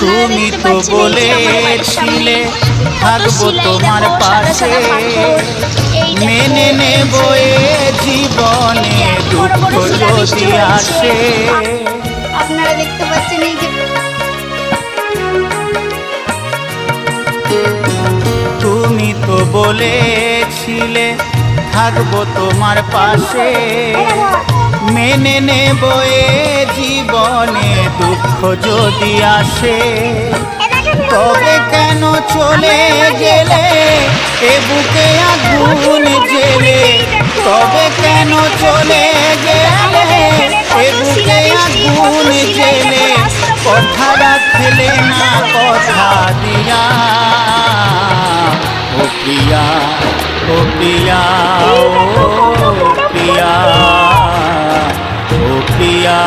তুমি তো বলেছিলে থাকবো তোমার পাশে, মেনে নেব এ জীবনে দুঃখ যদি আসে। আপনারা দেখতে পাচ্ছেন এই যে তুমি তো বলেছিলে থাকবো তোমার পাশে, মেনে নেব এ জীবনে দুঃখ যদি আসে। তবে কেন চলে গেলে এ বুকে আগুন জেলে, তবে কেন চলে গেলে এ বুকে আগুন জেলে, কথা রাখলে না কথা দিয়া। ও প্রিয়া, ও প্রিয়া, ও প্রিয়া, ও প্রিয়া।